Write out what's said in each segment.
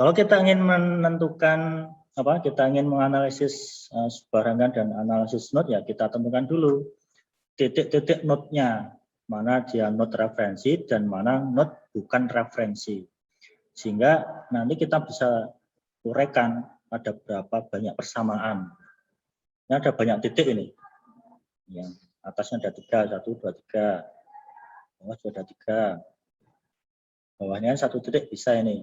Kalau kita ingin menentukan kita ingin menganalisis sebuah rangkaian dan analisis node, ya kita tentukan dulu titik-titik node-nya, mana dia node referensi dan mana node bukan referensi. Sehingga nanti kita bisa uraikan ada berapa banyak persamaan. Ini ada banyak titik ini. Yang atasnya ada 3, 1, 2, 3. Bawah juga ada 3. Bawahnya 1 titik bisa ini.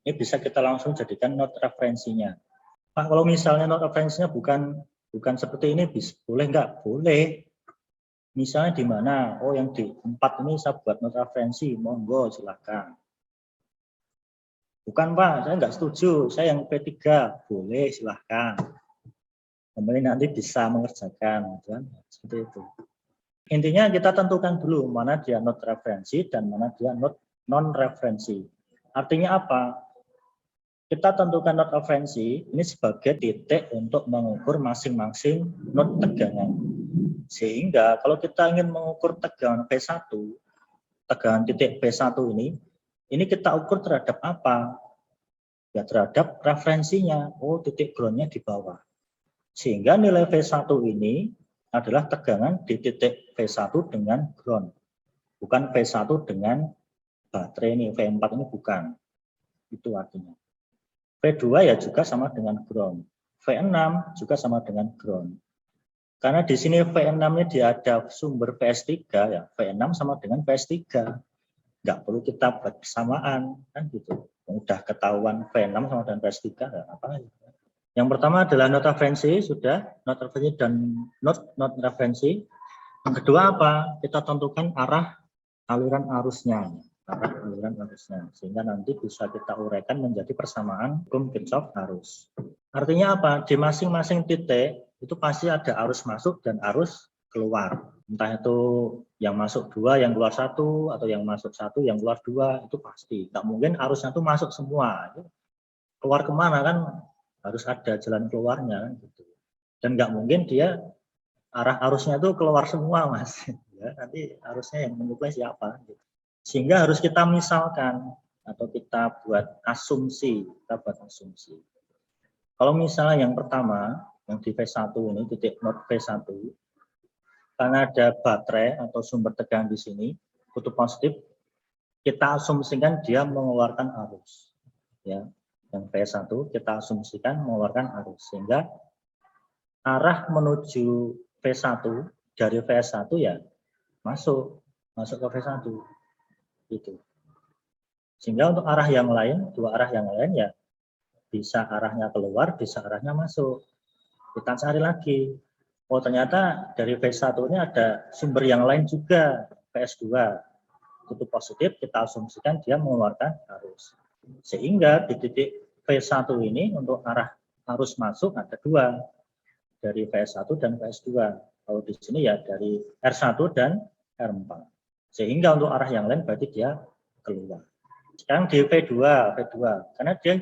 Ini bisa kita langsung jadikan node referensinya. Pak, kalau misalnya node referensinya bukan seperti ini, boleh nggak? Boleh. Misalnya di mana? Oh, yang di 4 ini saya buat node referensi, monggo silakan. Bukan Pak, saya nggak setuju, saya yang P3, boleh silahkan. Kembali nanti bisa mengerjakan, kan? Seperti itu. Intinya kita tentukan dulu mana dia node referensi dan mana dia node non-referensi. Artinya apa? Kita tentukan node referensi ini sebagai titik untuk mengukur masing-masing node tegangan. Sehingga kalau kita ingin mengukur tegangan P1, tegangan titik P1 ini kita ukur terhadap apa? Ya terhadap referensinya. Oh, titik groundnya di bawah. Sehingga nilai V1 ini adalah tegangan di titik V1 dengan ground. Bukan V1 dengan baterai ini, V4 ini bukan. Itu artinya. V2 ya juga sama dengan ground. V6 juga sama dengan ground. Karena di sini V6-nya dia ada sumber PS3, ya V6 sama dengan PS3. Nggak perlu kita buat persamaan, kan gitu. Udah ketahuan V6 sama dengan PS3, ya apa? Yang pertama adalah node referensi, sudah node referensi dan node referensi. Yang kedua apa? Kita tentukan arah aliran arusnya, sehingga nanti bisa kita uraikan menjadi persamaan hukum Kirchhoff arus. Artinya apa? Di masing-masing titik itu pasti ada arus masuk dan arus keluar. Entah itu yang masuk 2, yang keluar 1, atau yang masuk 1, yang keluar 2, itu pasti. Nggak mungkin arusnya itu masuk semua. Keluar kemana kan? Harus ada jalan keluarnya gitu. Dan nggak mungkin dia arah arusnya itu keluar semua, Mas. Ya, nanti arusnya yang menyuplai siapa gitu. Sehingga harus kita misalkan atau kita buat asumsi, Kalau misalnya yang pertama yang di V1 ini titik node V1 karena ada baterai atau sumber tegangan di sini kutub positif, kita asumsikan dia mengeluarkan arus. Ya. Yang V1 kita asumsikan mengeluarkan arus, sehingga arah menuju V1 dari V1 ya masuk ke V1 itu. Sehingga untuk arah yang lain, dua arah yang lain ya bisa arahnya keluar, bisa arahnya masuk. Kita cari lagi. Oh, ternyata dari V1 ini ada sumber yang lain juga, PS2. Kutub positif kita asumsikan dia mengeluarkan arus. Sehingga di titik V1 ini untuk arah arus masuk ada 2, dari PS1 dan PS2. Kalau di sini ya dari R1 dan R4. Sehingga untuk arah yang lain berarti dia keluar. Sekarang di V2, karena dia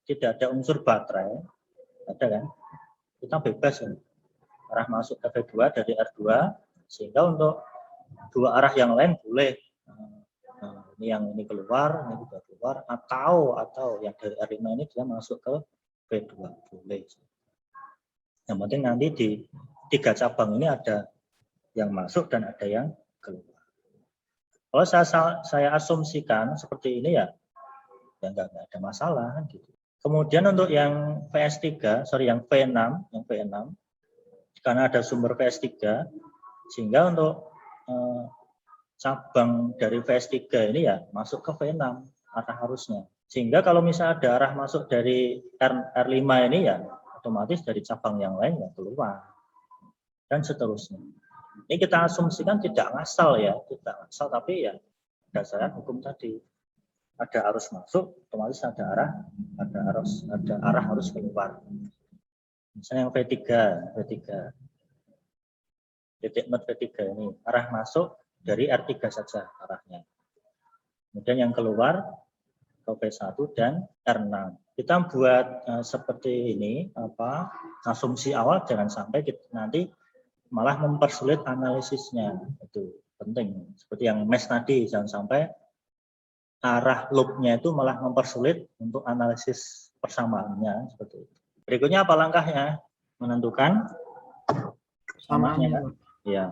tidak ada unsur baterai, ada kan? Kita bebas kan? Arah masuk ke V2 dari R2, sehingga untuk dua arah yang lain boleh. Ini yang ini keluar, ini juga keluar, atau yang dari R5 ini dia masuk ke V2, boleh. Yang penting nanti di 3 cabang ini ada yang masuk dan ada yang keluar. Kalau saya asumsikan seperti ini ya nggak ada masalah gitu. Kemudian untuk yang PS3, yang V6, karena ada sumber PS3, sehingga untuk cabang dari PS3 ini ya masuk ke V6 arah arusnya. Sehingga kalau misalnya ada arah masuk dari R5 ini ya otomatis dari cabang yang lain ya keluar. Dan seterusnya. Ini kita asumsikan tidak ngasal ya, tapi ya berdasarkan hukum tadi. Ada arus masuk, otomatis ada arah arus keluar. Misalnya yang V3. Titik node V3 ini, arah masuk dari R3 saja arahnya. Kemudian yang keluar ke V1 dan R6. Kita buat seperti ini, asumsi awal jangan sampai kita nanti malah mempersulit analisisnya. Itu penting. Seperti yang MES tadi, jangan sampai arah loopnya itu malah mempersulit untuk analisis persamaannya seperti itu. Berikutnya apa langkahnya? Menentukan Samaannya, kan? Pak. Ya.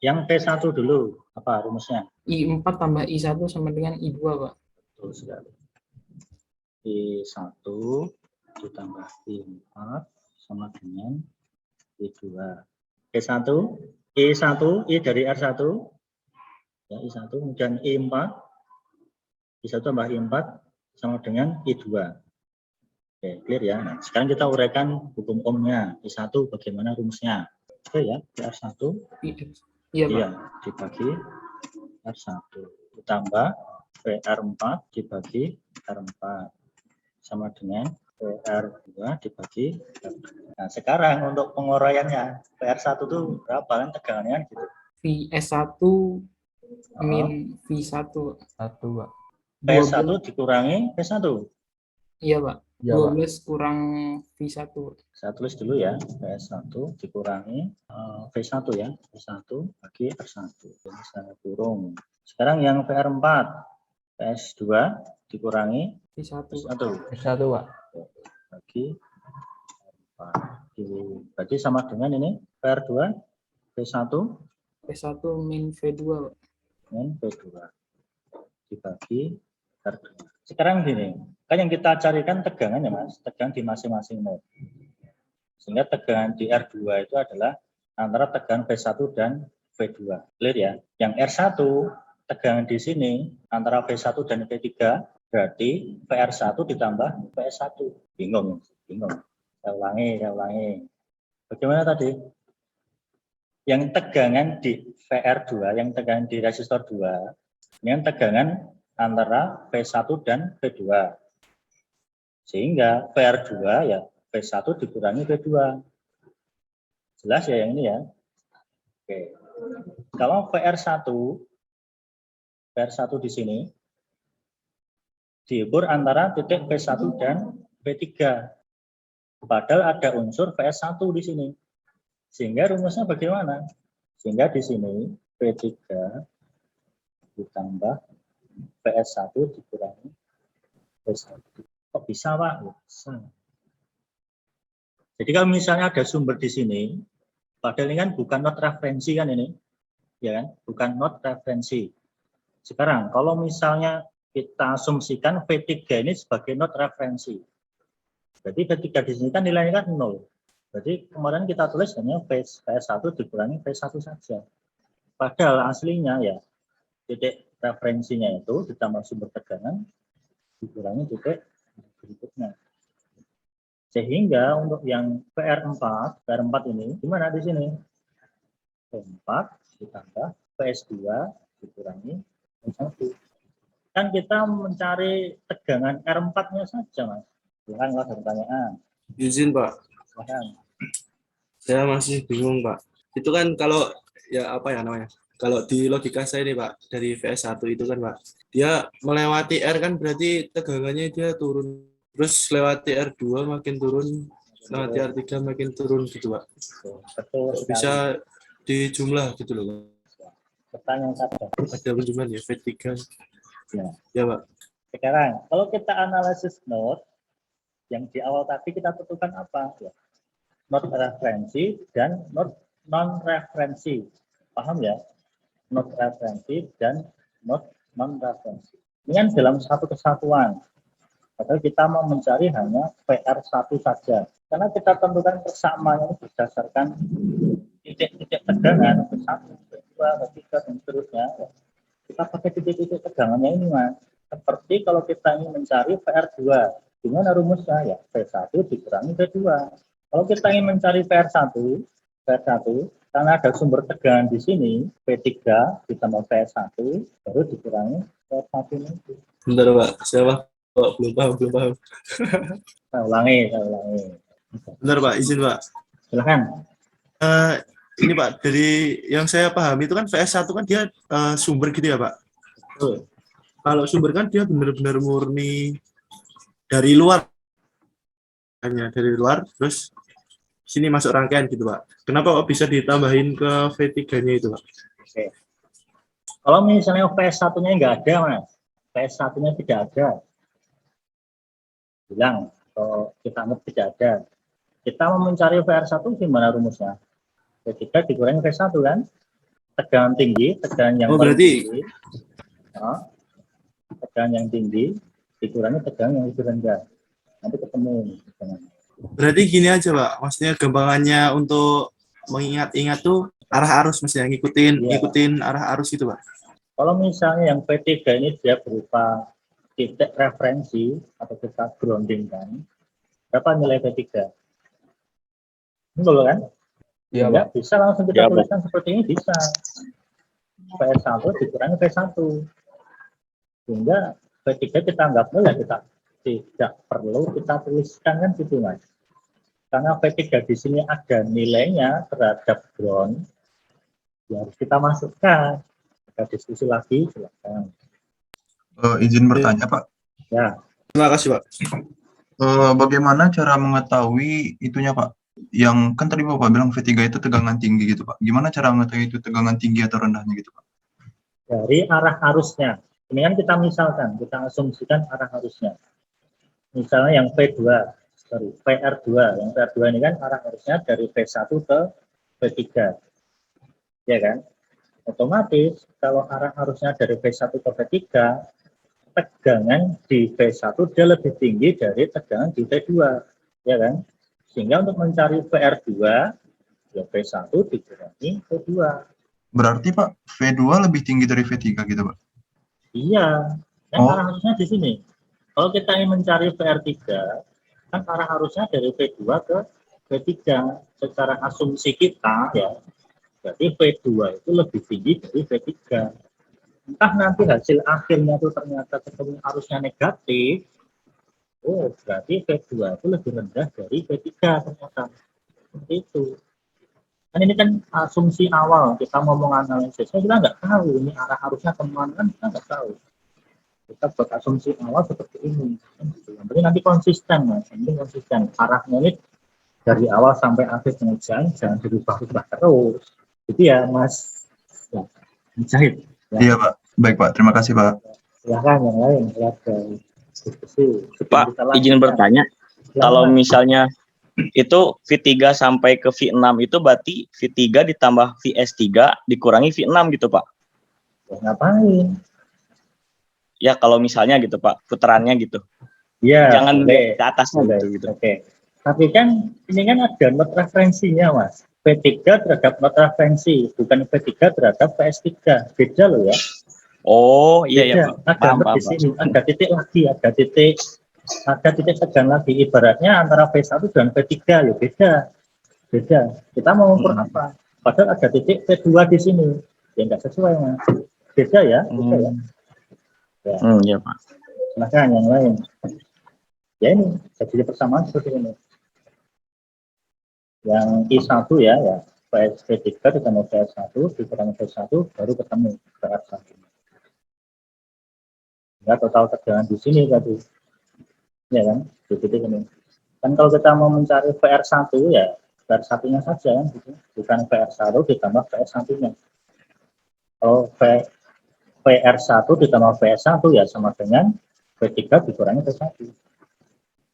Yang P1 dulu, apa rumusnya? I4 tambah I1 sama dengan I2, Pak. Betul sekali. I1 ditambah I4 sama dengan I2. I1, I1, I dari R1, ya, I1, kemudian I4, I1 tambah I4 sama dengan I2. Oke, clear ya. Nah, sekarang kita uraikan hukum ohmnya. I1 bagaimana rumusnya? Oke ya, R1. Iya, Pak. Iya, dibagi R1 ditambah PR4 dibagi R4 sama dengan PR2 dibagi R2. Nah, sekarang untuk penguraiannya PR1 itu berapa kan tegangannya gitu. VS1 min V1 1, Pak. P1 dikurangi P1. Iya, Pak. Iya, Pak. 12 kurang V1. Saya tulis dulu ya, PS1 dikurangi V1 ya, V1 bagi R1. Jadi saya kurung. Sekarang yang PR4, PS2 dikurangi V1. S1, Pak. Bagi R4. Berarti sama dengan ini, PR2, V1 V1 min V2, Pak. dengan V2 dibagi R2. Sekarang gini, kan yang kita carikan tegangan ya Mas, tegangan di masing-masing node. Sehingga tegangan di R2 itu adalah antara tegangan V1 dan V2. Clear ya? Yang R1 tegangan di sini antara V1 dan V3 berarti VR1 ditambah PS1. Bingung. Saya ulangi. Bagaimana tadi? Yang tegangan di VR2, yang tegangan di resistor 2, dengan tegangan antara V1 dan V2. Sehingga VR2 ya V1 dikurangi V2. Jelas ya yang ini ya? Oke. Kalau VR1 di sini diukur antara titik V1 dan V3. Padahal ada unsur VS1 di sini. Sehingga rumusnya bagaimana? Sehingga di sini V3 ditambah PS1 dikurangi PS1. Kok bisa, Pak? Bisa. Jadi kalau misalnya ada sumber di sini, padahal ini kan bukan not referensi kan ini, ya kan? Bukan not referensi. Sekarang kalau misalnya kita asumsikan V3 ini sebagai not referensi, berarti V3 di sini kan nilainya kan 0. Berarti kemarin kita tulis hanya PS1 dikurangi PS1 saja. Padahal aslinya ya titik referensinya itu ditambah sumber tegangan dikurangi titik berikutnya. Sehingga untuk yang PR4 ini gimana di sini? P4 ditambah PS2 dikurangi PS1. Kan kita mencari tegangan R4-nya saja, Mas. Silahkan ada pertanyaan. Izin, Pak. Silahkan. Saya masih bingung, Pak. Itu kan kalau ya apa ya namanya? Kalau di logika saya nih, Pak, dari VS1 itu kan, Pak, dia melewati R kan berarti tegangannya dia turun. Terus lewati R2 makin turun, lewati R3 makin turun gitu, Pak. Betul. Bisa dijumlah gitu loh, Pak. Pertanyaan saja. Ada penjumlahan ya, V3. Ya, Pak. Sekarang, kalau kita analisis node, yang di awal tadi kita tentukan apa? Ya. Node referensi dan node non-referensi. Paham ya? Node referensi dan node non-referensi. Ini kan dalam satu kesatuan. Padahal kita mau mencari hanya PR1 saja. Karena kita tentukan persamaannya berdasarkan titik-titik tegangan, ke-1, ke-2, ke-3, dan seterusnya. Kita pakai titik-titik tegangannya ini, Mas. Seperti kalau kita ingin mencari PR2, gimana rumusnya? Ya, P1 dikurangi P2. Kalau kita ingin mencari PR1, karena ada sumber tegangan di sini, P3 ditambah PS1, baru dikurangi PS1 itu. Bentar, Pak. Saya belum paham. Saya ulangi. Bentar, Pak. Izin, Pak. Silakan. Ini, Pak, dari yang saya pahami itu kan VS1 kan dia sumber gitu ya, Pak? Betul. Kalau sumber kan dia benar-benar murni dari luar. Hanya dari luar, terus sini masuk rangkaian gitu, Pak. Kenapa kok bisa ditambahin ke V3-nya itu, Pak? Oke. Kalau misalnya PS1-nya nggak ada, Mas, PS1-nya tidak ada. Bilang, atau kita anggap tidak ada. Kita mau mencari VR1 gimana rumusnya? P3 dikurangi V1 kan? Tegangan tinggi, tegangan yang Oh, paling berarti tinggi. Nah, tegangan yang tinggi dikurangi tegangan yang lebih rendah. Nanti ketemu. berarti gini aja, Pak. Maksudnya gampangannya untuk mengingat-ingat tuh arah arus, maksudnya Iya. ngikutin arah arus itu, Pak. Kalau misalnya yang P3 ini dia berupa titik referensi atau kita grounding kan, berapa nilai P3? Betul kan? Iya, Ya, Pak. bisa langsung kita tuliskan seperti ini, bisa. PS1 dikurangi P1. Sehingga P3 kita anggap nol ya, kita tidak perlu kita tuliskan kan gitu Mas. Karena P3 di sini ada nilainya terhadap ground, ya harus kita masukkan. Kita diskusi lagi, silakan. Izin bertanya, Pak. Ya, Terima kasih, Pak. Bagaimana cara mengetahui itunya, Pak? Yang kan tadi Bapak bilang V3 itu tegangan tinggi gitu, Pak. Gimana cara mengetahui itu tegangan tinggi atau rendahnya gitu, Pak? dari arah arusnya. Ini kan kita misalkan, kita asumsikan arah arusnya. Misalnya yang P2, PR2. Yang PR2 ini kan arah arusnya dari V1 ke V3. Ya kan? Otomatis kalau arah arusnya dari V1 ke V3, tegangan di V1 dia lebih tinggi dari tegangan di V2. Ya kan? Sehingga untuk mencari PR2, ya V1 dikurangi V2. Berarti, Pak, V2 lebih tinggi dari V3 gitu, Pak? Iya, kan Oh. arah arusnya di sini. Kalau kita ingin mencari VR3, kan arah arusnya dari V2 ke V3. Secara asumsi kita ya, berarti V2 itu lebih tinggi dari V3. Entah nanti hasil akhirnya itu ternyata ketemu arusnya negatif, oh berarti V2 itu lebih rendah dari V3 ternyata. Seperti itu. Kan ini kan asumsi awal kita ngomong analisis, kita nggak tahu ini arah arusnya kemana, kan kita nggak tahu. Kita buat asumsi awal seperti ini. Yang penting nanti konsisten, Mas. Yang penting konsisten. Arahnya ini dari awal sampai akhir pengujian jangan dirubah-rubah terus. Itu ya, Mas. Ya, Mujahid. Ya. Iya, Pak. Baik, Pak. Terima kasih, Pak. Silahkan yang lain. Silahkan diskusi. Pak, izin bertanya. Kalau misalnya itu V3 sampai ke V6 itu berarti V3 ditambah VS3 dikurangi V6 gitu, Pak? Ya, ngapain? Ya kalau misalnya gitu, Pak, putarannya gitu. Ya, Jangan boleh. ke atasnya Boleh. gitu. Oke. Tapi kan ini kan ada not referensinya, Mas. P3 terhadap not referensi, bukan P3 terhadap PS3. Beda loh ya. Oh, iya ya, Beda. Pak. Ada not di sini, ada titik lagi, ada titik tegang lagi. Ibaratnya antara V1 dan V3 ya beda. Beda. Kita mau mengukur apa? Padahal ada titik P2 di sini. Ya enggak sesuai, Mas. Beda ya, beda ya. Ya. Iya, Pak. Silahkan yang lain. Ya ini, jadi persamaan seperti ini. Yang I1 ya, PS3 ditambah PS1, dikurangi PS1, baru ketemu berat satu. Ya, total tegangan di sini tadi. Ya kan, di titik ini. Kan kalau kita mau mencari VR1 ya, VR1-nya saja kan, gitu. Bukan VR1 ditambah PS1-nya. Kalau VR1 ditambah PS1 ya sama dengan V3 dikurangi PS1.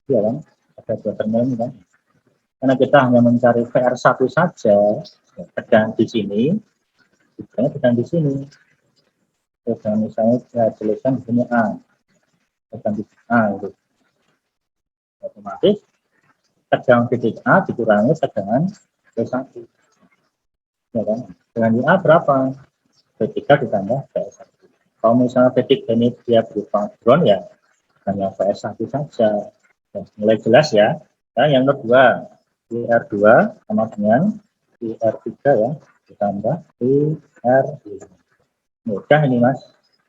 Ya kan, ada dua terminal ini kan. Karena kita hanya mencari VR1 saja, ya, tegangan di sini, tegangan di sini. Tegangan misalnya saya tuliskan di sini A, tegangan di A itu. Otomatis tegangan titik A dikurangi tegangan P1. Ya kan? Tegangan di A berapa? P3 ditambah PS1. Kalau misalnya P3 ini dia berupa ground ya hanya PS1 saja. Ya, mulai jelas ya. Nah, yang kedua, IR2 sama dengan IR3 ya, ditambah IR2. Mudah ini Mas,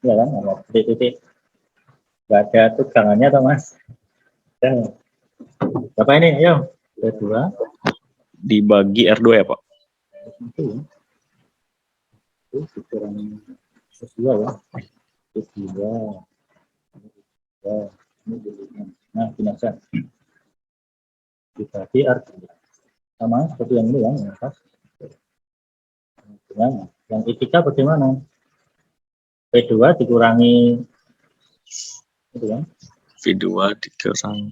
ya kan, titik-titik. Nggak ada tegangannya toh Mas. Dan berapa ini? Ayo, R2. Dibagi R2 ya, Pak? Itu ya. Itu dikurangi R2 ya. R2. Ya, ini dulunya. Nah, gini aja. Dibagi R2. Sama seperti yang ini ya, yang atas. Dengan yang I3 bagaimana? P2 dikurangi Itu kan? V2 dikurangi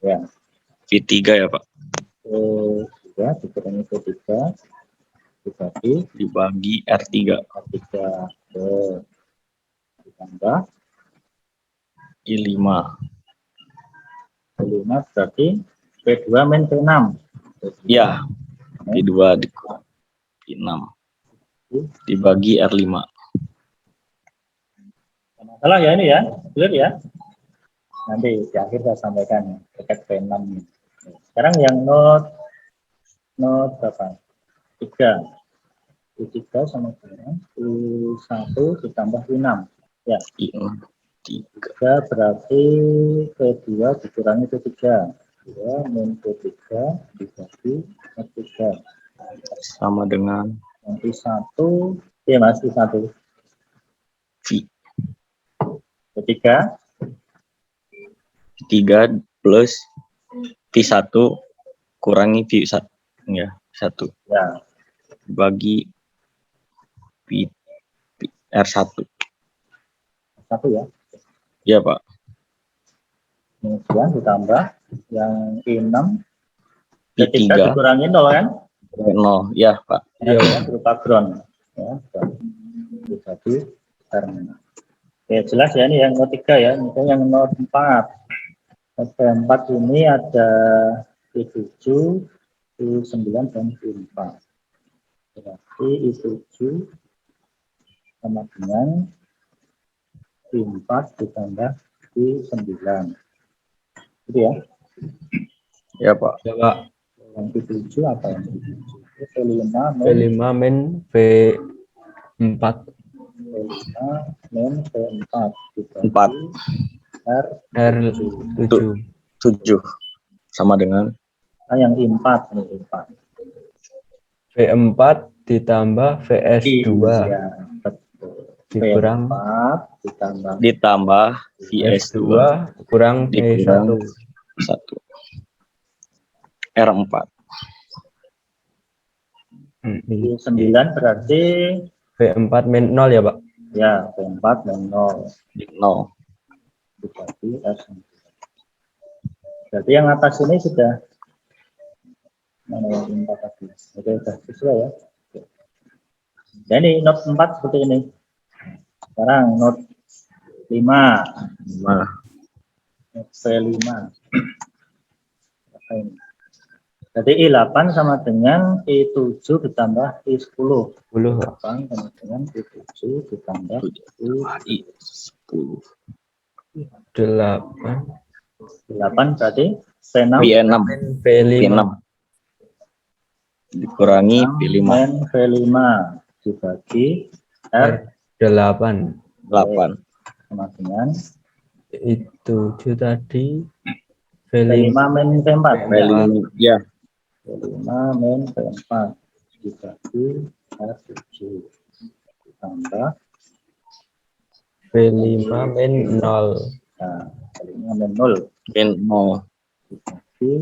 Ya. V3 ya Pak. V3 dikurangi V3 Dibagi R3 R3 ditambah I5. V5 berarti V2 min V6. Ya, V2 dikurangi V6 dibagi R5. Masalah ya ini ya, clear ya. Nanti di akhir saya sampaikan terkait V6. Sekarang yang note berapa? 3. I3 sama dengan I1 ditambah I6. Ya. I6 3 berarti V2 dikurangi V3. 2 min V3 dibagi R3. sama dengan Yang I1, ya mas, I1. V3 plus V1 kurangi V1 ya, 1 Ya, dibagi R1 1 ya. ya Pak. Kemudian ditambah yang I6 V3 dikurangi 0 kan? 0 ya Pak. Ya, berupa ground ya, jadi terminal. Oke, jelas ya ini yang note 3 ya. Ini yang note 4. Note 4 ini ada I7, I9 dan I4. Berarti I7 sama dengan I4 ditambah I9. Gitu ya. Ya Pak. Ya Pak. Yang I7 apa yang I7? V5 V5 min V4. V5 min V4 dibagi 4 R7. 7 sama dengan yang I4 ini I4. V4 ditambah VS2 Ya, betul. dikurang V4 ditambah VS2 kurang dikurang V1. 1 R4. I9 berarti V4 min 0 ya Pak. ya V4 dan 0 0 dibagi R9. Berarti yang atas ini sudah mana yang I4 tadi. Oke, sudah sesuai ya. Oke. Dan ini note 4 seperti ini. Sekarang note 5. Nah, Note V5. Apa ini? Jadi I8 sama dengan I7 ditambah I10. 10 Pak. 8 sama dengan I7 ditambah I10 8 I8 berarti V6 V6 V5 dikurangi V5 min V5 dibagi R8 8 sama dengan itu tadi V5 V5 min V4. V5 ya V5 min V4 dibagi R7 ditambah V5 min 0 nah, V5 min 0 min 0 dibagi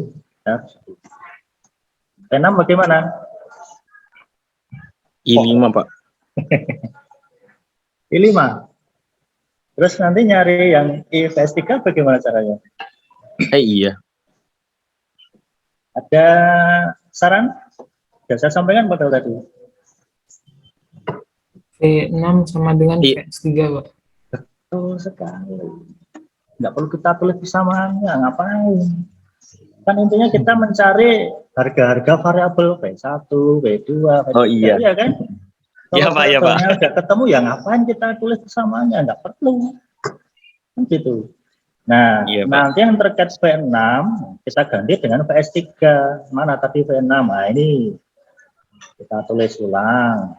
R7. V6 bagaimana? I5 Pak. I5. Terus nanti nyari yang I3 bagaimana caranya? Iya. Ada saran? Sudah saya sampaikan pada tadi. V6 sama dengan Iya. VS3 Pak. Betul sekali. Nggak perlu kita tulis persamaannya, ngapain? Kan intinya kita mencari harga-harga variabel V1, V2, V3. Oh, iya. Iya kan? Iya, Kalau Pak, iya, Pak. variabelnya udah ketemu ya ngapain kita tulis persamaannya? Nggak perlu. Kan gitu. Nah, Iya, Pak. nanti yang terkait V6 kita ganti dengan VS3. Mana tadi V6? Nah, ini kita tulis ulang.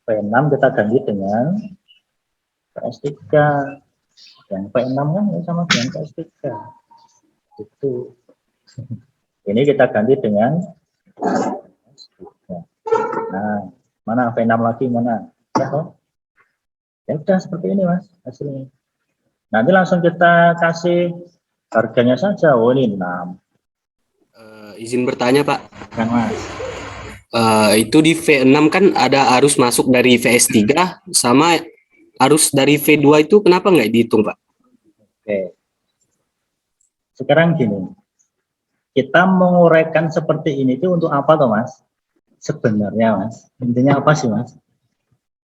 V6 kita ganti dengan PS3. Yang P6 kan sama dengan PS3. Itu. Ini kita ganti dengan PS3. Nah, mana V6 lagi mana? Ya, toh? Ya udah seperti ini Mas hasilnya. Nanti langsung kita kasih harganya saja. Oh ini 6. Izin bertanya Pak, Kan Mas. itu di V6 kan ada arus masuk dari VS3 sama arus dari V2 itu kenapa nggak dihitung, Pak? Oke. Sekarang gini, kita menguraikan seperti ini itu untuk apa toh Mas? Sebenarnya Mas, intinya apa sih Mas?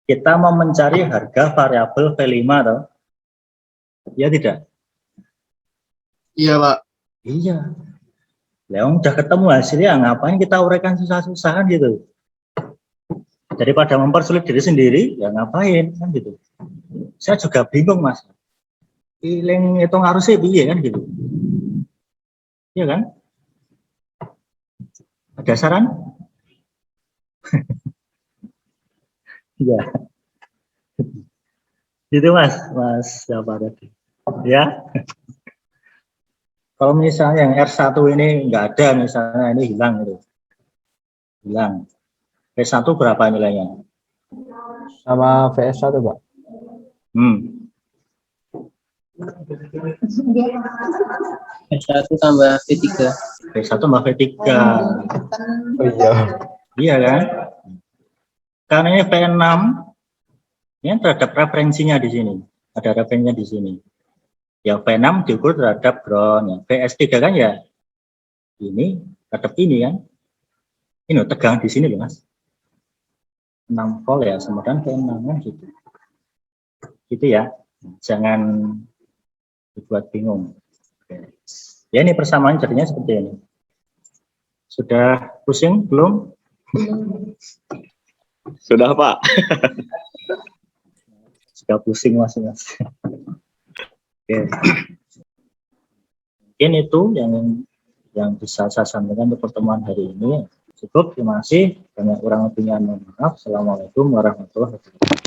Kita mau mencari harga variabel V5 toh? Ya tidak? Iya, Pak. Iya. Leong udah ketemu hasilnya, ngapain kita uraikan susah-susah kan gitu? Daripada mempersulit diri sendiri, ya ngapain kan gitu? Saya juga bingung Mas. Iling hitung arusnya piye kan gitu? Iya kan? Ada saran? Iya. Gitu Mas siapa tadi? Ya. Kalau misalnya yang R1 ini nggak ada, misalnya ini hilang gitu. Hilang. V1 berapa nilainya? Sama VS1, Pak. V1 tambah V3. V1 tambah V3. Oh iya. Iya kan? Karena ini V6, ini terhadap referensinya di sini. Ada referensinya di sini. Ya V6 diukur terhadap ground. Ya, VS3 kan ya ini terhadap ini kan. Ini tegangan di sini loh Mas. 6 volt ya, kemudian V6 kan gitu. Gitu ya. Jangan dibuat bingung. Oke. Ya ini persamaan jadinya seperti ini. Sudah pusing belum? Sudah Pak. Sudah pusing Mas. Oke. Mungkin itu yang bisa saya sampaikan untuk pertemuan hari ini. Cukup, terima kasih. Banyak kurang lebihnya mohon maaf. Assalamualaikum warahmatullahi wabarakatuh.